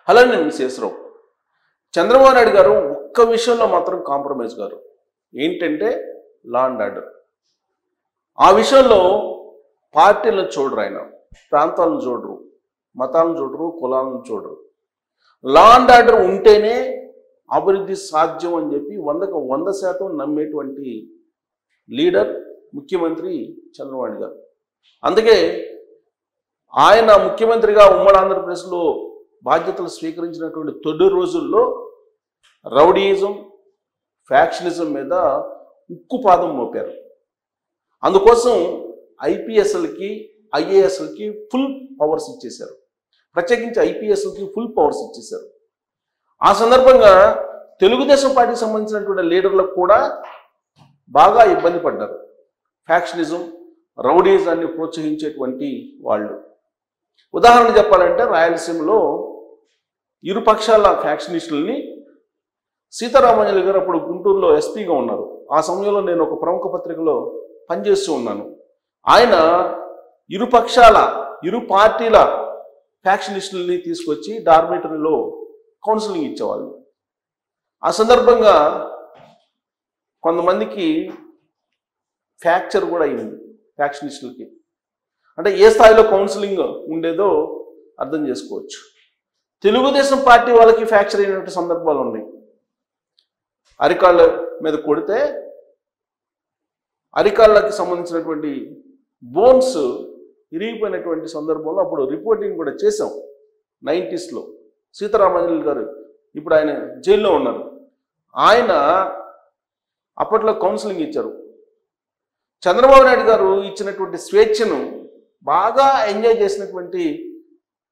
అలానే శేషరావు. చంద్రబాబు నాయుడు గారు ఒక్క విషయంలో మాత్రం కాంప్రమైజ్ గారు. ఏంటంటే లా అండ్ ఆర్డర్. ఆ విషయంలో పార్టీలను చూడరు, ఆయన ప్రాంతాలను చూడరు, మతాలను చూడరు, కులాలను చూడరు. లా అండ్ ఆర్డర్ ఉంటేనే అభివృద్ధి సాధ్యం అని చెప్పి 100% నమ్మేటువంటి లీడర్ ముఖ్యమంత్రి చంద్రబాబు నాయుడు గారు. అందుకే ఆయన ముఖ్యమంత్రిగా ఉమ్మడి ఆంధ్రప్రదేశ్లో బాధ్యతలు స్వీకరించినటువంటి తొలి రోజుల్లో రౌడీయిజం, ఫ్యాక్షనిజం మీద ఉక్కుపాదం మోపారు. అందుకోసం ఐపీఎస్ఎల్కి, ఐఏఎస్ఎల్కి ఫుల్ పవర్స్ ఇచ్చేశారు. ప్రత్యేకించి ఐపీఎస్ఎల్కి ఫుల్ పవర్స్ ఇచ్చేశారు. ఆ సందర్భంగా తెలుగుదేశం పార్టీకి సంబంధించినటువంటి లీడర్లకు కూడా బాగా ఇబ్బంది పడ్డారు. ఫ్యాక్షనిజం, రౌడీజాన్ని ప్రోత్సహించేటువంటి వాళ్ళు. ఉదాహరణ చెప్పాలంటే రాయలసీమలో ఇరుపక్షాల ఫ్యాక్షనిస్టులని సీతారామాంజలి గారు అప్పుడు గుంటూరులో ఎస్పీగా ఉన్నారు. ఆ సమయంలో నేను ఒక ప్రముఖ పత్రికలో పనిచేస్తూ ఉన్నాను. ఆయన ఇరు పార్టీల ఫ్యాక్షనిస్టులని తీసుకొచ్చి డార్మేటరీలో కౌన్సిలింగ్ ఇచ్చేవాళ్ళు. ఆ సందర్భంగా కొంతమందికి ఫ్రాక్చర్ కూడా అయింది ఫ్యాక్షనిస్టులకి. అంటే ఏ స్థాయిలో కౌన్సిలింగ్ ఉండేదో అర్థం చేసుకోవచ్చు. తెలుగుదేశం పార్టీ వాళ్ళకి ఫ్రాక్చర్ అయినటువంటి సందర్భాలు ఉన్నాయి. అరికాళ్ళ మీద కొడితే అరికాళ్ళకి సంబంధించినటువంటి బోన్స్ ఇరిగిపోయినటువంటి సందర్భంలో అప్పుడు రిపోర్టింగ్ కూడా చేశాం 90s. సీతారామాంజలి గారు ఇప్పుడు ఆయన జైల్లో ఉన్నారు. ఆయన అప్పట్లో కౌన్సిలింగ్ ఇచ్చారు. చంద్రబాబు నాయుడు గారు ఇచ్చినటువంటి స్వేచ్ఛను బాగా ఎంజాయ్ చేసినటువంటి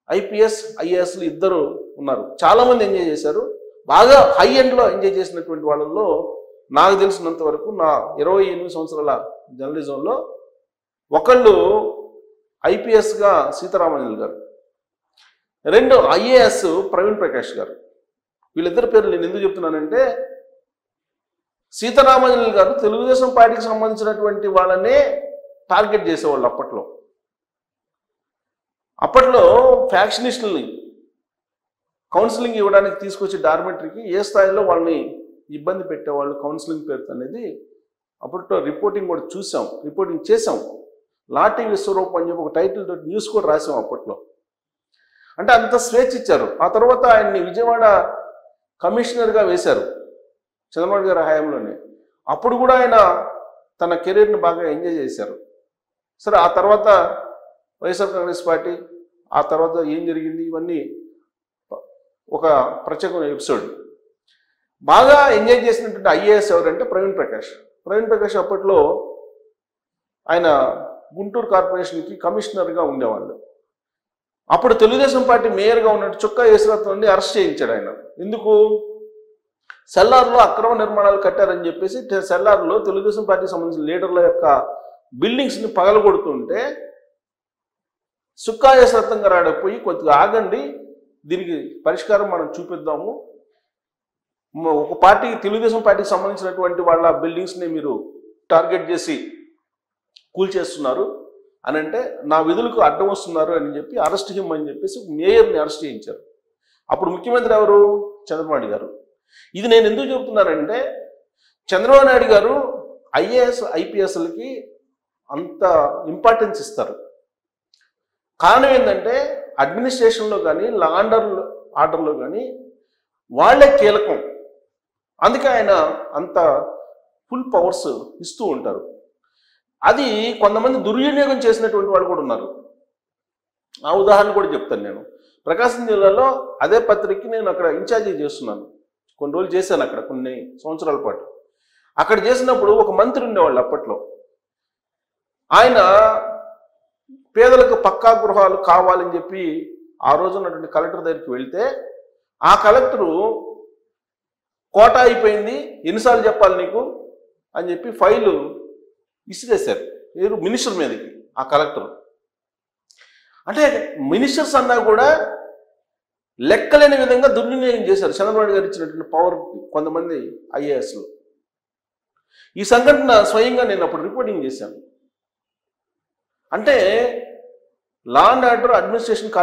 ఐపీఎస్, ఐఏఎస్లు ఇద్దరు ఉన్నారు. చాలామంది ఎంజాయ్ చేశారు. బాగా హై ఎండ్లో ఎంజాయ్ చేసినటువంటి వాళ్ళల్లో నాకు తెలిసినంత వరకు నా 28 సంవత్సరాల జర్నలిజంలో ఒకళ్ళు ఐపీఎస్గా సీతారామాంజలి గారు, 2 ఐఏఎస్ ప్రవీణ్ ప్రకాష్ గారు. వీళ్ళిద్దరి పేర్లు నేను ఎందుకు చెప్తున్నానంటే సీతారామాంజలి గారు తెలుగుదేశం పార్టీకి సంబంధించినటువంటి వాళ్ళనే టార్గెట్ చేసేవాళ్ళు. అప్పట్లో ఫ్యాక్షనిస్టులని కౌన్సిలింగ్ ఇవ్వడానికి తీసుకొచ్చి డార్మెటరీకి ఏ స్థాయిలో వాళ్ళని ఇబ్బంది పెట్టేవాళ్ళు కౌన్సిలింగ్ పేరుతో అనేది అప్పట్లో రిపోర్టింగ్ కూడా చూసాం, రిపోర్టింగ్ చేసాం. లాటి విశ్వరూపం అని చెప్పి ఒక టైటిల్ తోటి న్యూస్ కూడా రాసాం అప్పట్లో. అంటే అంత స్వేచ్ఛ ఇచ్చారు. ఆ తర్వాత ఆయన్ని విజయవాడ కమిషనర్గా వేశారు చంద్రబాబు గారి హయాంలోనే. అప్పుడు కూడా ఆయన తన కెరీర్ని బాగా ఎంజాయ్ చేశారు. సరే, ఆ తర్వాత వైఎస్ఆర్ కాంగ్రెస్ పార్టీ, ఆ తర్వాత ఏం జరిగింది ఇవన్నీ ఒక ప్రత్యేకమైన ఎపిసోడ్. బాగా ఎంజాయ్ చేసినటువంటి ఐఏఎస్ ఎవరంటే ప్రవీణ్ ప్రకాష్ అప్పట్లో ఆయన గుంటూరు కార్పొరేషన్కి కమిషనర్గా ఉండేవాళ్ళు. అప్పుడు తెలుగుదేశం పార్టీ మేయర్గా ఉన్నట్టు చుక్కా యేసురత్నాన్ని అరెస్ట్ చేయించాడు ఆయన. ఎందుకు? సెల్లార్లో అక్రమ నిర్మాణాలు కట్టారని చెప్పేసి సెల్లార్లో తెలుగుదేశం పార్టీకి సంబంధించిన లీడర్ల యొక్క బిల్డింగ్స్ని పగలగొడుతుంటే చుక్కా యేసురత్నం గారు ఆడపోయి కొద్దిగా ఆగండి, దీనికి పరిష్కారం మనం చూపిద్దాము, ఒక పార్టీకి తెలుగుదేశం పార్టీకి సంబంధించినటువంటి వాళ్ళ బిల్డింగ్స్ని మీరు టార్గెట్ చేసి కూల్చేస్తున్నారు అని అంటే నా విధులకు అడ్డం వస్తున్నారు అని చెప్పి అరెస్ట్ హిమ్ అని చెప్పేసి మేయర్ని అరెస్ట్ చేయించారు. అప్పుడు ముఖ్యమంత్రి ఎవరు? చంద్రబాబు నాయుడు గారు. ఇది నేను ఎందుకు చెబుతున్నానంటే చంద్రబాబు నాయుడు గారు ఐఏఎస్, ఐపీఎస్లకి అంత ఇంపార్టెన్స్ ఇస్తారు. కారణం ఏంటంటే అడ్మినిస్ట్రేషన్లో కానీ లా అండ్ ఆర్డర్లో కానీ వాళ్ళే కీలకం. అందుకే ఆయన అంత ఫుల్ పవర్స్ ఇస్తూ ఉంటారు. అది కొంతమంది దుర్వినియోగం చేసినటువంటి వాళ్ళు కూడా ఉన్నారు. ఆ ఉదాహరణ కూడా చెప్తాను. నేను ప్రకాశం జిల్లాలో అదే పత్రికకి నేను అక్కడ ఇన్ఛార్జి చేస్తున్నాను. కొన్ని రోజులు చేశాను అక్కడ, కొన్ని సంవత్సరాల పాటు. అక్కడ చేసినప్పుడు ఒక మంత్రి ఉండేవాళ్ళు అప్పట్లో. ఆయన పేదలకు పక్కా గృహాలు కావాలని చెప్పి ఆ రోజు ఉన్నటువంటి కలెక్టర్ దగ్గరికి వెళ్తే ఆ కలెక్టరు కోటా అయిపోయింది, ఎన్నిసార్లు చెప్పాలి నీకు అని చెప్పి ఫైలు ఇసిరేశారు మినిస్టర్ మీదకి ఆ కలెక్టర్. అంటే మినిస్టర్స్ అన్నా కూడా లెక్కలేని విధంగా దుర్వినియోగం చేశారు చంద్రబాబు గారు ఇచ్చినటువంటి పవర్ కొంతమంది ఐఏఎస్లు. ఈ సంఘటన స్వయంగా నేను అప్పుడు రిపోర్టింగ్ చేశాను. అంటే లా అండ్ ఆర్డర్ అడ్మినిస్ట్రేషన్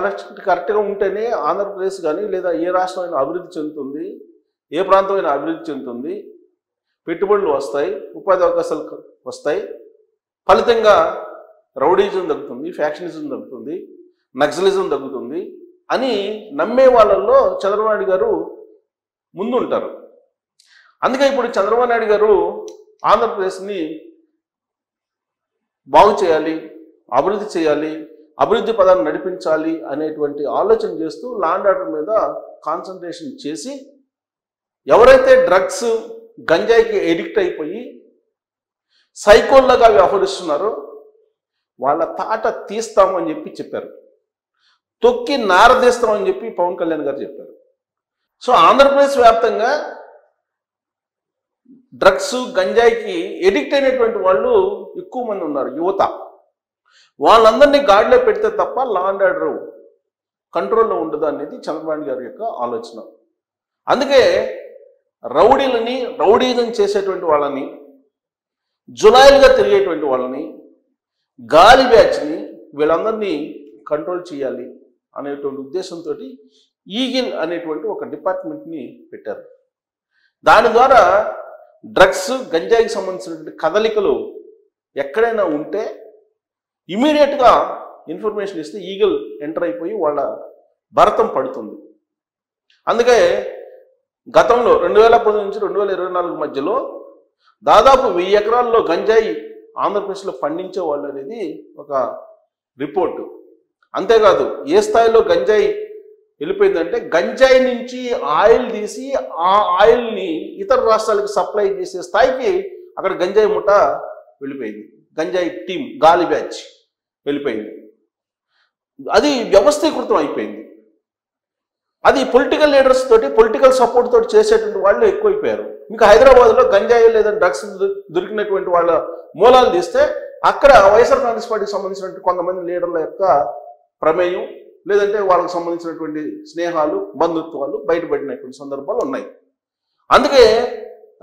కరెక్ట్గా ఉంటేనే ఆంధ్రప్రదేశ్ కానీ లేదా ఏ రాష్ట్రం అయినా అభివృద్ధి చెందుతుంది, ఏ ప్రాంతమైనా అభివృద్ధి చెందుతుంది, పెట్టుబడులు వస్తాయి, ఉపాధి అవకాశాలు వస్తాయి, ఫలితంగా రౌడీజం తగ్గుతుంది, ఫ్యాక్షనిజం తగ్గుతుంది, నక్సలిజం తగ్గుతుంది అని నమ్మే వాళ్ళల్లో చంద్రబాబు నాయుడు గారు ముందుంటారు. అందుకే ఇప్పుడు చంద్రబాబు నాయుడు గారు ఆంధ్రప్రదేశ్ని బాగు చేయాలి, అభివృద్ధి చేయాలి, అభివృద్ధి పదాన్ని నడిపించాలి అనేటువంటి ఆలోచన చేస్తూ లా అండ్ ఆర్డర్ మీద కాన్సన్ట్రేషన్ చేసి ఎవరైతే డ్రగ్స్ గంజాయికి ఎడిక్ట్ అయిపోయి సైకోల్లాగా వ్యవహరిస్తున్నారో వాళ్ళ తాట తీస్తామని చెప్పారు. తొక్కి నారదీస్తామని చెప్పి పవన్ కళ్యాణ్ గారు చెప్పారు. సో ఆంధ్రప్రదేశ్ వ్యాప్తంగా డ్రగ్స్ గంజాయికి ఎడిక్ట్ అయినటువంటి వాళ్ళు ఎక్కువ మంది ఉన్నారు, యువత. వాళ్ళందరినీ గాడిలో పెడితే తప్ప లా అండ్ ఆర్డర్ కంట్రోల్లో ఉండదు అనేది చంద్రబాబు గారి యొక్క ఆలోచన. అందుకే రౌడీజం చేసేటువంటి వాళ్ళని, జులాయిలుగా తిరిగేటువంటి వాళ్ళని, గాలి బ్యాచ్ని వీళ్ళందరినీ కంట్రోల్ చేయాలి అనేటువంటి ఉద్దేశంతో ఈగిల్ అనేటువంటి ఒక డిపార్ట్మెంట్ని పెట్టారు. దాని ద్వారా డ్రగ్స్ గంజాయికి సంబంధించినటువంటి కదలికలు ఎక్కడైనా ఉంటే ఇమీడియట్గా ఇన్ఫర్మేషన్ ఇస్తే ఈగిల్ ఎంటర్ అయిపోయి వాళ్ళ భరతం పడుతుంది. అందుకే గతంలో 2010 నుంచి 2024 మధ్యలో దాదాపు 1000 ఎకరాల్లో గంజాయి ఆంధ్రప్రదేశ్లో పండించే వాళ్ళు అనేది ఒక రిపోర్టు. అంతేకాదు ఏ స్థాయిలో గంజాయి వెళ్ళిపోయిందంటే గంజాయి నుంచి ఆయిల్ తీసి ఆ ఆయిల్ని ఇతర రాష్ట్రాలకు సప్లై చేసే స్థాయికి అక్కడ గంజాయి ముఠ వెళ్ళిపోయింది. గంజాయి టీం గాలి బ్యాచ్ వెళ్ళిపోయింది. అది వ్యవస్థీకృతం అయిపోయింది. అది పొలిటికల్ లీడర్స్ తోటి, పొలిటికల్ సపోర్ట్ తోటి చేసేటువంటి వాళ్ళు ఎక్కువైపోయారు. మీకు హైదరాబాద్లో గంజాయి లేదా డ్రగ్స్ దొరికినటువంటి వాళ్ళ మూలాలు తీస్తే అక్కడ వైఎస్ఆర్ కాంగ్రెస్ పార్టీకి సంబంధించినటువంటి కొంతమంది లీడర్ల యొక్క ప్రమేయం లేదంటే వాళ్ళకి సంబంధించినటువంటి స్నేహాలు, బంధుత్వాలు బయటపడినటువంటి సందర్భాలు ఉన్నాయి. అందుకే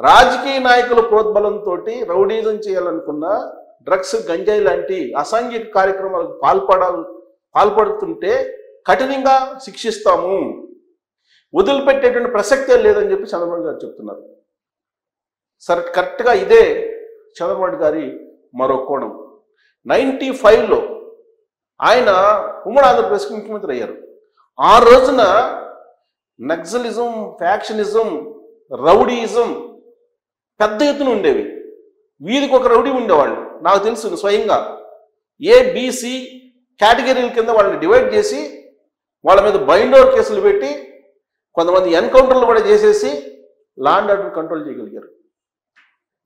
రాజకీయ నాయకుల ప్రోద్బలంతో రౌడీజం చేయాలనుకున్న డ్రగ్స్ గంజాయి లాంటి అసాంఘిక కార్యక్రమాలకు పాల్పడుతుంటే కఠినంగా శిక్షిస్తాము, వదిలిపెట్టేటువంటి ప్రసక్తే లేదని చెప్పి చంద్రబాబు గారు చెప్తున్నారు. సరే, కరెక్ట్గా ఇదే చంద్రబాబు గారి మరో కోణం. 95లో ఆయన ఉమ్మడి ఆంధ్రప్రదేశ్కి ముఖ్యమంత్రి అయ్యారు. ఆ రోజున నక్సలిజం, ఫ్యాక్షనిజం, రౌడీయిజం పెద్ద ఎత్తున ఉండేవి. వీధికి ఒక రౌడీ ఉండేవాళ్ళు. నాకు తెలుసు స్వయంగా ఏబిసి కేటగిరీల కింద వాళ్ళని డివైడ్ చేసి వాళ్ళ మీద బైండ్ ఓవర్ కేసులు పెట్టి కొంతమంది ఎన్కౌంటర్లు కూడా చేసేసి లా అండ్ ఆర్డర్ కంట్రోల్ చేయగలిగారు.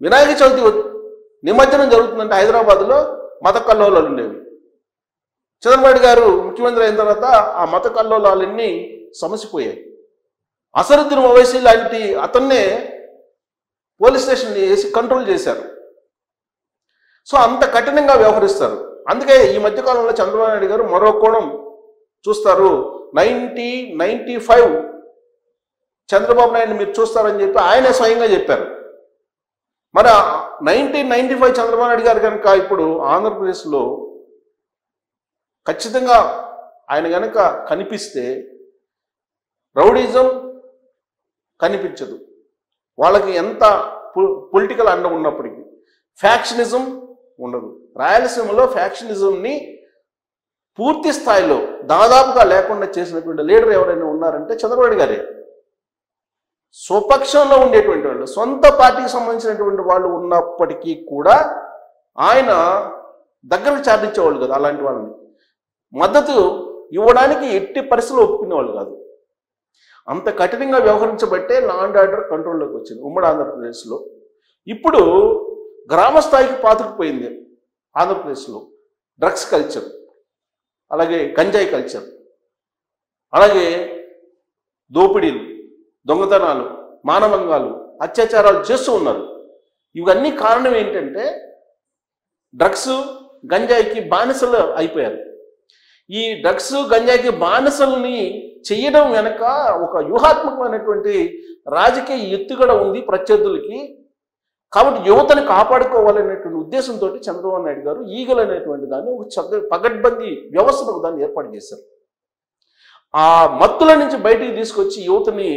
వినాయక చవితి నిమజ్జనం జరుగుతుందంటే హైదరాబాద్లో మత కల్లోలాలు ఉండేవి. చంద్రబాబు గారు ముఖ్యమంత్రి అయిన తర్వాత ఆ మత కల్లోలాలన్నీ సమసిపోయాయి. అసరుద్దీన్ ఓవైసీ లాంటి అతన్నే పోలీస్ స్టేషన్ వేసి కంట్రోల్ చేశారు. సో అంత కఠినంగా వ్యవహరిస్తారు. అందుకే ఈ మధ్యకాలంలో చంద్రబాబు నాయుడు గారు మరో కోణం చూస్తారు. 95 చంద్రబాబు నాయుడు మీరు చూస్తారని చెప్పి ఆయనే స్వయంగా చెప్పారు. మరి 1995 చంద్రబాబు నాయుడు గారు కనుక ఇప్పుడు ఆంధ్రప్రదేశ్లో ఖచ్చితంగా ఆయన కనుక కనిపిస్తే రౌడీజం కనిపించదు. వాళ్ళకి ఎంత పొలిటికల్ అండ ఉన్నప్పటికీ ఫ్యాక్షనిజం ఉండదు. రాయలసీమలో ఫ్యాక్షనిజంని పూర్తి స్థాయిలో దాదాపుగా లేకుండా చేసినటువంటి లీడర్ ఎవరైనా ఉన్నారంటే చంద్రబాబు గారే. స్వపక్షంలో ఉండేటువంటి వాళ్ళు, సొంత పార్టీకి సంబంధించినటువంటి వాళ్ళు ఉన్నప్పటికీ కూడా ఆయన దగ్గరకు చాటించేవాళ్ళు కదా. అలాంటి వాళ్ళని మద్దతు ఇవ్వడానికి ఎట్టి పరిస్థితులు ఒప్పుకునేవాళ్ళు కాదు. అంత కఠినంగా వ్యవహరించబట్టే లా అండ్ ఆర్డర్ కంట్రోల్లోకి వచ్చింది ఉమ్మడి ఆంధ్రప్రదేశ్లో. ఇప్పుడు గ్రామ స్థాయికి పాతుకుపోయింది ఆంధ్రప్రదేశ్లో డ్రగ్స్ కల్చర్, అలాగే గంజాయి కల్చర్, అలాగే దోపిడీలు, దొంగతనాలు, మానభంగాలు, అత్యాచారాలు చేస్తూ ఉన్నారు. ఇవన్నీ కారణం ఏంటంటే డ్రగ్స్ గంజాయికి బానిసలు అయిపోయారు. ఈ డ్రగ్స్ గంజాయికి బానిసల్ని చేయడం వెనక ఒక వ్యూహాత్మకమైనటువంటి రాజకీయ ఎత్తుగడ ఉంది ప్రత్యర్థులకి. కాబట్టి యువతని కాపాడుకోవాలనేటువంటి ఉద్దేశంతో చంద్రబాబు నాయుడు గారు ఈగల్ అనేటువంటి దాన్ని ఒక పగడ్బందీ వ్యవస్థను దాన్ని ఏర్పాటు చేశారు. ఆ మత్తుల నుంచి బయటికి తీసుకొచ్చి యువతని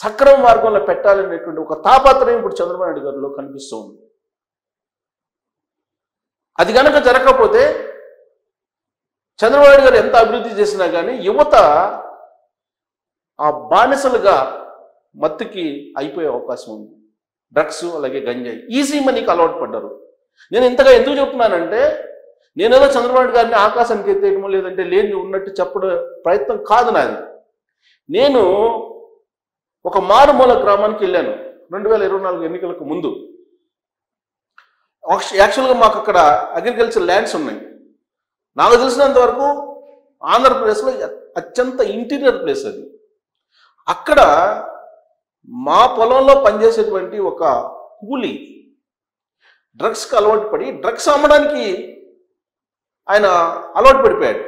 సక్రమ మార్గంలో పెట్టాలనేటువంటి ఒక తాపత్రయం ఇప్పుడు చంద్రబాబు నాయుడు గారిలో కనిపిస్తూ ఉంది. అది కనుక జరగకపోతే చంద్రబాబు నాయుడు గారు ఎంత అభివృద్ధి చేసినా కానీ యువత ఆ బానిసలుగా మత్తుకి అయిపోయే అవకాశం ఉంది. డ్రగ్స్ అలాగే గంజాయి ఈజీ మనీకి అలవాటు పడ్డారు. నేను ఇంతగా ఎందుకు చెప్తున్నానంటే నేనేదో చంద్రబాబు నాయుడు గారిని ఆకాశానికి ఎత్తేయటమో లేదంటే లేని ఉన్నట్టు చెప్పడం ప్రయత్నం కాదు నాది. నేను ఒక మారుమూల గ్రామానికి వెళ్ళాను 2024 ఎన్నికలకు ముందు. యాక్చువల్గా మాకు అక్కడ అగ్రికల్చర్ ల్యాండ్స్ ఉన్నాయి. నాకు తెలిసినంత వరకు ఆంధ్రప్రదేశ్లో అత్యంత ఇంటీరియర్ ప్లేస్ అది. అక్కడ మా పొలంలో పనిచేసేటువంటి ఒక కూలీ డ్రగ్స్కి అలవాటు పడి డ్రగ్స్ అమ్మడానికి ఆయన అలవాటు పడిపోయాడు.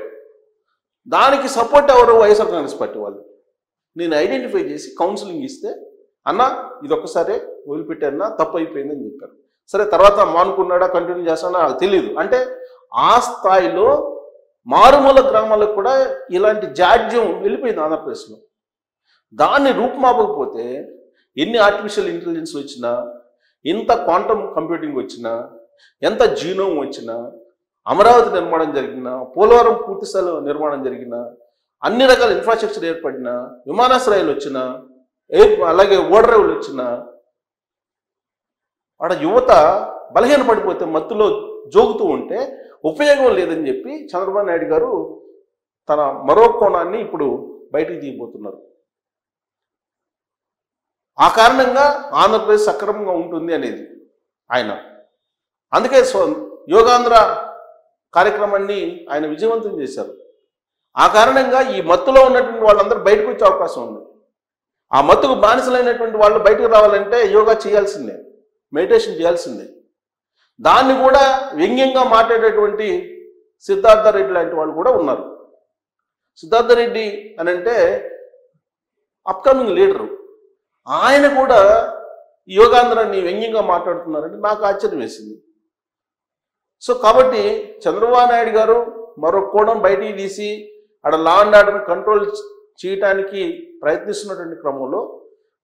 దానికి సపోర్ట్ ఎవరు? వైఎస్ఆర్ కాంగ్రెస్ పార్టీ వాళ్ళు. నేను ఐడెంటిఫై చేసి కౌన్సిలింగ్ ఇస్తే అన్న ఇది ఒక్కసారి వదిలిపెట్టారన్నా తప్పు అయిపోయిందని చెప్పారు. సరే తర్వాత మానుకున్నాడా కంటిన్యూ చేస్తాడా నాకు తెలియదు. అంటే ఆ స్థాయిలో మారుమూల గ్రామాలకు కూడా ఇలాంటి జాడ్యం వెళ్ళిపోయింది ఆంధ్రప్రదేశ్లో. దాన్ని రూపుమాపకపోతే ఎన్ని ఆర్టిఫిషియల్ ఇంటెలిజెన్స్ వచ్చినా, ఎంత క్వాంటమ్ కంప్యూటింగ్ వచ్చినా, ఎంత జీనోమ్ వచ్చినా, అమరావతి నిర్మాణం జరిగినా, పోలవరం పూర్తిస్థాయిలో నిర్మాణం జరిగినా, అన్ని రకాల ఇన్ఫ్రాస్ట్రక్చర్ ఏర్పడినా, విమానాశ్రయాలు వచ్చినా, అలాగే ఓడరేవులు వచ్చినా, ఆడ యువత బలహీన పడిపోతే మత్తులో జోగుతూ ఉంటే ఉపయోగం లేదని చెప్పి చంద్రబాబు నాయుడు గారు తన మరో కోణాన్ని ఇప్పుడు బయటికి తీయబోతున్నారు. ఆ కారణంగా ఆంధ్రప్రదేశ్ సక్రమంగా ఉంటుంది అనేది ఆయన. అందుకే యోగాంధ్ర కార్యక్రమాన్ని ఆయన విజయవంతం చేశారు. ఆ కారణంగా ఈ మత్తులో ఉన్నటువంటి వాళ్ళందరూ బయటకు వచ్చే అవకాశం ఉంది. ఆ మత్తుకు బానిసలైనటువంటి వాళ్ళు బయటకు రావాలంటే యోగా చేయాల్సిందే, మెడిటేషన్ చేయాల్సిందే. దాన్ని కూడా వ్యంగ్యంగా మాట్లాడేటువంటి సిద్ధార్థ రెడ్డి లాంటి వాళ్ళు కూడా ఉన్నారు. సిద్ధార్థ రెడ్డి అని అంటే అప్కమింగ్ లీడరు. ఆయన కూడా యోగాంధ్రాన్ని వ్యంగ్యంగా మాట్లాడుతున్నారంటే నాకు ఆశ్చర్యం వేసింది. సో కాబట్టి చంద్రబాబు నాయుడు గారు మరో కోణం బయటికి తీసి అక్కడ లా అండ్ ఆర్డర్ని కంట్రోల్ చేయడానికి ప్రయత్నిస్తున్నటువంటి క్రమంలో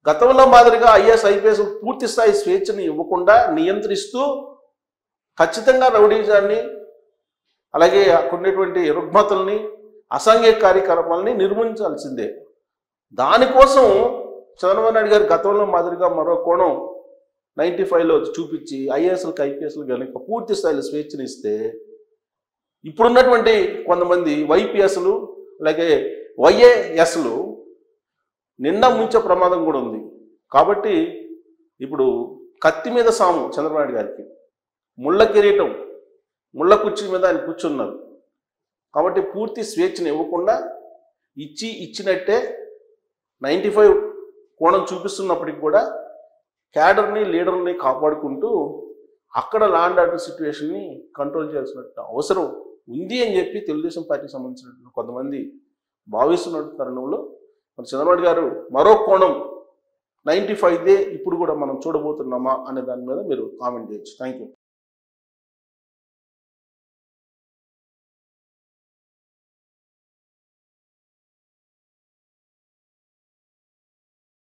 గతంలో మాదిరిగా ఐఏఎస్ ఐపీఎస్ పూర్తి స్థాయి స్వేచ్ఛని ఇవ్వకుండా నియంత్రిస్తూ ఖచ్చితంగా రౌడీజాన్ని అలాగే అక్కడున్నటువంటి రుగ్మతల్ని అసాంఘిక కార్యకలాపాలని నిర్మించాల్సిందే. దానికోసం చంద్రబాబు నాయుడు గారు గతంలో మాదిరిగా మరో కోణం 95లో చూపించి ఐఏఎస్లకు ఐపీఎస్లు కనుక పూర్తి స్థాయిలో స్వేచ్ఛని ఇస్తే ఇప్పుడున్నటువంటి కొంతమంది వైపీఎస్లు అలాగే వైఏఎస్లు నిండా ముంచే ప్రమాదం కూడా ఉంది. కాబట్టి ఇప్పుడు కత్తి మీద సాము చంద్రబాబు నాయుడు గారికి, ముళ్ళ కిరీటం ముళ్ళ కుర్చీ మీద ఆయన కూర్చున్నారు. కాబట్టి పూర్తి స్వేచ్ఛను ఇవ్వకుండా ఇచ్చినట్టే 95 కోణం చూపిస్తున్నప్పటికి కూడా క్యాడర్ని లీడర్ని కాపాడుకుంటూ అక్కడ లా అండ్ ఆర్డర్ సిచ్యువేషన్ని కంట్రోల్ చేయాల్సిన అవసరం ఉంది అని చెప్పి తెలుగుదేశం పార్టీకి సంబంధించిన కొంతమంది భావిస్తున్న తరుణంలో మన చంద్రబాబు గారు మరో కోణం 95దే ఇప్పుడు కూడా మనం చూడబోతున్నామా అనే దాని మీద మీరు కామెంట్ చేయొచ్చు. Thank you.